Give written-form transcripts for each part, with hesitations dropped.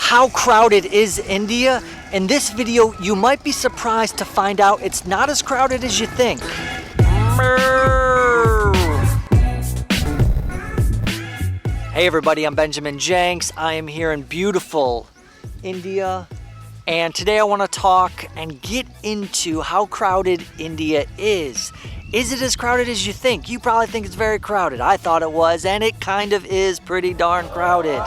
How crowded is India? In this video, you might be surprised to find out it's not as crowded as you think. Hey everybody, I'm Ben Jenks. I am here in beautiful India, and today I want to talk and get into how crowded India is. Is it as crowded as you think? You probably think it's very crowded. I thought it was, and it kind of is pretty darn crowded.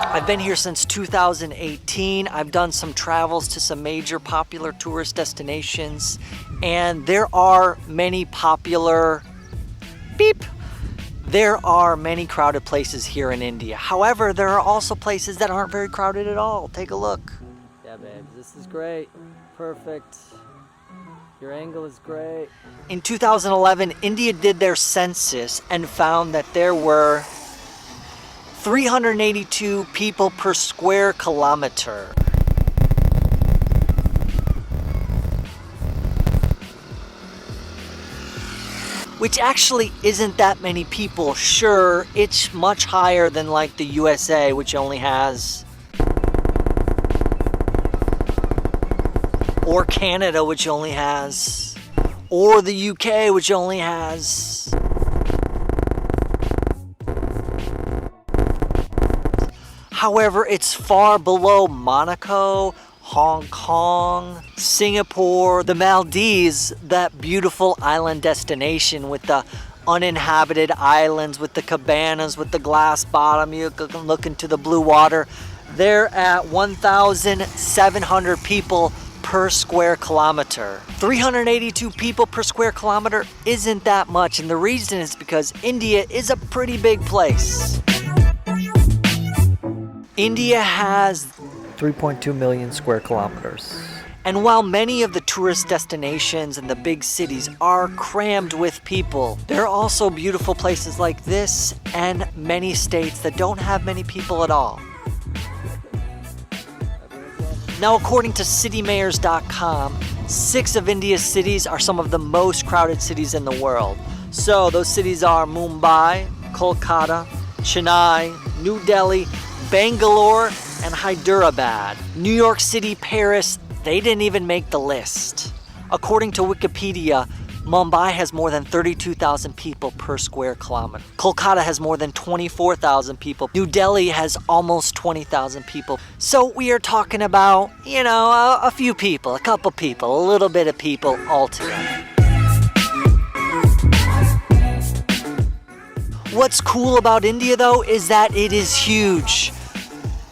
I've been here since 2018. I've done some travels to some major popular tourist destinations, and there are many popular There are many crowded places here in India. However, there are also places that aren't very crowded at all. Take a look. Yeah, babe, this is great. Perfect. Your angle is great. In 2011, India did their census and found that there were 382 people per square kilometer. Which actually isn't that many people. Sure, it's much higher than like the USA, which only has, or Canada, which only has, or the UK, which only has. However, it's far below Monaco, Hong Kong, Singapore, the Maldives, that beautiful island destination with the uninhabited islands, with the cabanas, with the glass bottom. You can look into the blue water. They're at 1,700 people per square kilometer. 382 people per square kilometer isn't that much, and the reason is because India is a pretty big place. India has 3.2 million square kilometers. And while many of the tourist destinations and the big cities are crammed with people, there are also beautiful places like this and many states that don't have many people at all. Now, according to citymayors.com, 6 of India's cities are some of the most crowded cities in the world. So those cities are Mumbai, Kolkata, Chennai, New Delhi, Bangalore, and Hyderabad. New York City, Paris, they didn't even make the list. According to Wikipedia, Mumbai has more than 32,000 people per square kilometer. Kolkata has more than 24,000 people. New Delhi has almost 20,000 people. So we are talking about, a few people, a couple people, a little bit of people altogether. What's cool about India, though, is that it is huge.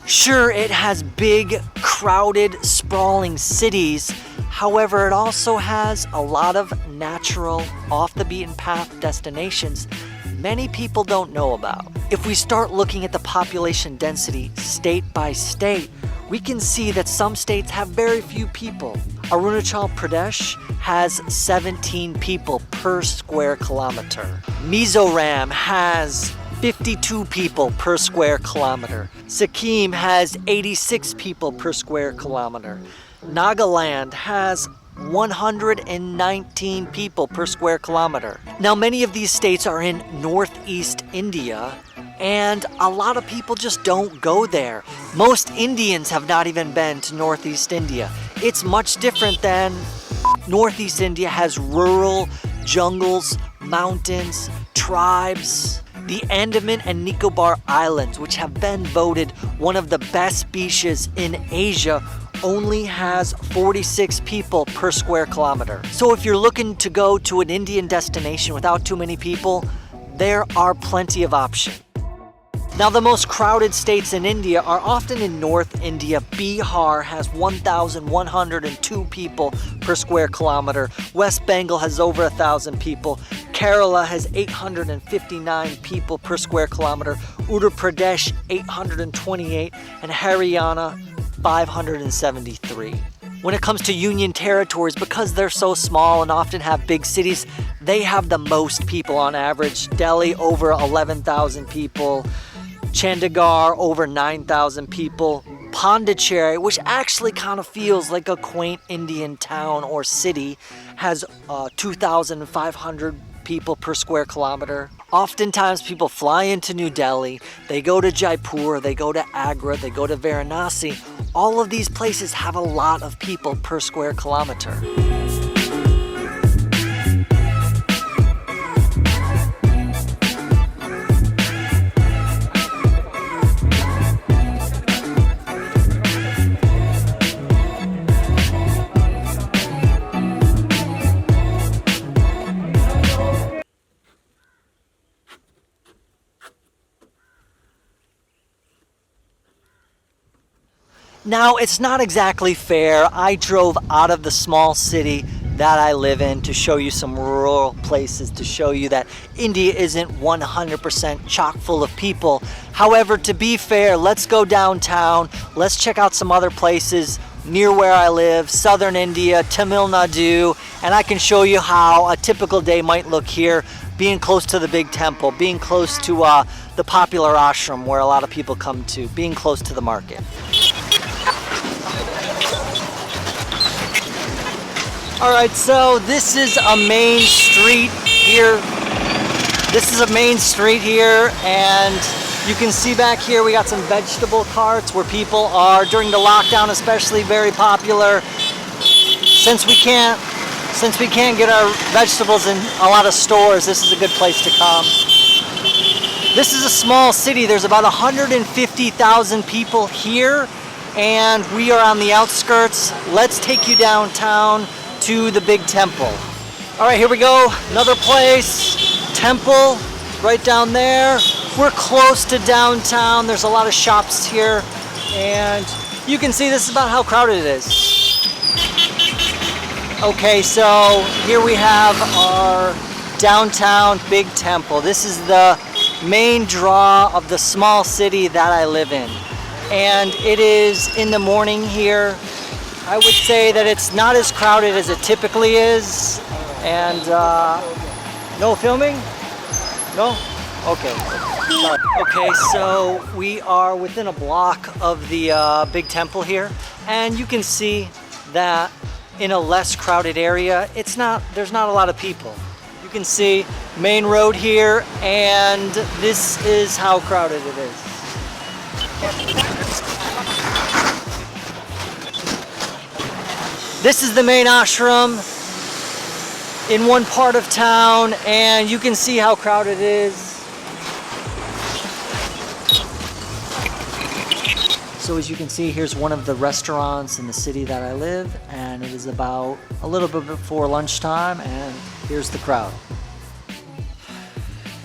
Sure, it has big, crowded, sprawling cities. However, it also has a lot of natural, off-the-beaten-path destinations many people don't know about. If we start looking at the population density state by state, we can see that some states have very few people. Arunachal Pradesh has 17 people per square kilometer. Mizoram has 52 people per square kilometer. Sikkim has 86 people per square kilometer. Nagaland has 119 people per square kilometer. Now, many of these states are in northeast India, and a lot of people just don't go there. Most Indians have not even been to northeast India. It's much different than northeast India has rural jungles, mountains, tribes. The Andaman and Nicobar Islands, which have been voted one of the best beaches in Asia, only has 46 people per square kilometer. So if you're looking to go to an Indian destination without too many people, there are plenty of options. Now, the most crowded states in India are often in North India. Bihar has 1,102 people per square kilometer. West Bengal has over 1,000 people. Kerala has 859 people per square kilometer. Uttar Pradesh, 828. And Haryana, 573. When it comes to union territories, because they're so small and often have big cities, they have the most people on average. Delhi, over 11,000 people. Chandigarh, over 9,000 people. Pondicherry, which actually kind of feels like a quaint Indian town or city, has 2,500 people per square kilometer. Oftentimes people fly into New Delhi, they go to Jaipur, they go to Agra, they go to Varanasi. All of these places have a lot of people per square kilometer. Now, it's not exactly fair. I drove out of the small city that I live in to show you some rural places, to show you that India isn't 100% chock full of people. However, to be fair, let's go downtown. Let's check out some other places near where I live, southern India, Tamil Nadu, and I can show you how a typical day might look here, being close to the big temple, being close to the popular ashram where a lot of people come to, being close to the market. All right, so this is a main street here. And you can see back here we got some vegetable carts where people are, during the lockdown especially, very popular. Since we can't get our vegetables in a lot of stores, this is a good place to come. This is a small city. There's about 150,000 people here, and we are on the outskirts. Let's take you downtown to the big temple. All right, here we go. Another place, temple, right down there. We're close to downtown. There's a lot of shops here, and you can see this is about how crowded it is. Okay, so here we have our downtown big temple. This is the main draw of the small city that I live in, and it is in the morning here. I would say that it's not as crowded as it typically is. And no filming? No? Okay. Okay, so we are within a block of the big temple here, and you can see that in a less crowded area, there's not a lot of people. You can see main road here, and this is how crowded it is. This is the main ashram in one part of town, and you can see how crowded it is. So as you can see, here's one of the restaurants in the city that I live, and it is about a little bit before lunchtime, and here's the crowd.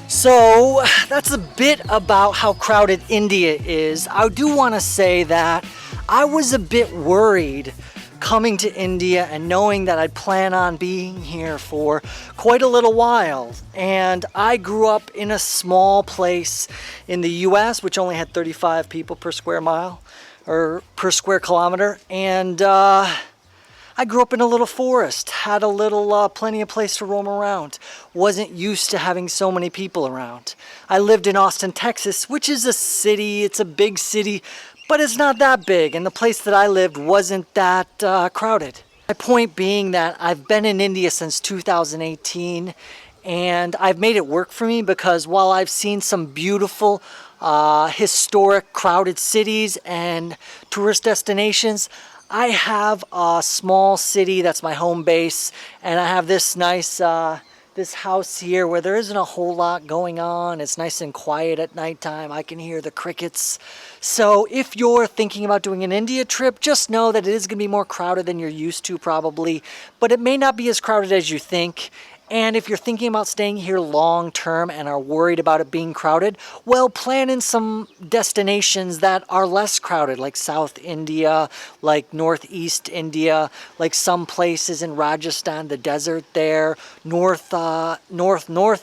So that's a bit about how crowded India is. I do want to say that I was a bit worried coming to India and knowing that I'd plan on being here for quite a little while. And I grew up in a small place in the US, which only had 35 people per square mile or per square kilometer. And I grew up in a little forest, had a little plenty of place to roam around, wasn't used to having so many people around. I lived in Austin, Texas, which is a city, it's a big city, but it's not that big, and the place that I lived wasn't that crowded. My point being that I've been in India since 2018, and I've made it work for me because while I've seen some beautiful, historic, crowded cities and tourist destinations, I have a small city that's my home base, and I have this nice this house here where there isn't a whole lot going on. It's nice and quiet at nighttime. I can hear the crickets. So if you're thinking about doing an India trip, just know that it is going to be more crowded than you're used to probably, but it may not be as crowded as you think. And if you're thinking about staying here long term and are worried about it being crowded, well, plan in some destinations that are less crowded, like South India, like Northeast India, like some places in Rajasthan, the desert there, North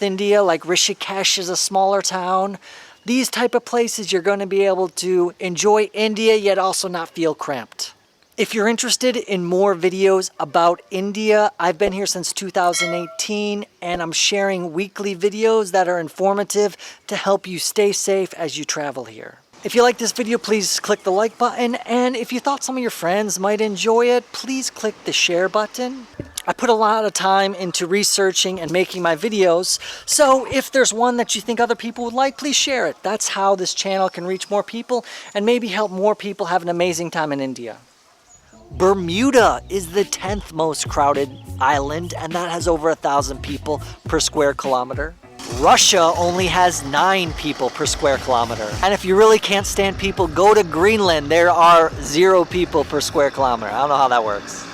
India, like Rishikesh is a smaller town. These type of places you're going to be able to enjoy India yet also not feel cramped. If you're interested in more videos about India, I've been here since 2018 and I'm sharing weekly videos that are informative to help you stay safe as you travel here. If you like this video, please click the like button, and if you thought some of your friends might enjoy it, please click the share button. I put a lot of time into researching and making my videos, so if there's one that you think other people would like, please share it. That's how this channel can reach more people and maybe help more people have an amazing time in India. Bermuda is the 10th most crowded island, and that has over 1,000 people per square kilometer. Russia only has 9 people per square kilometer. And if you really can't stand people, go to Greenland. There are 0 people per square kilometer. I don't know how that works.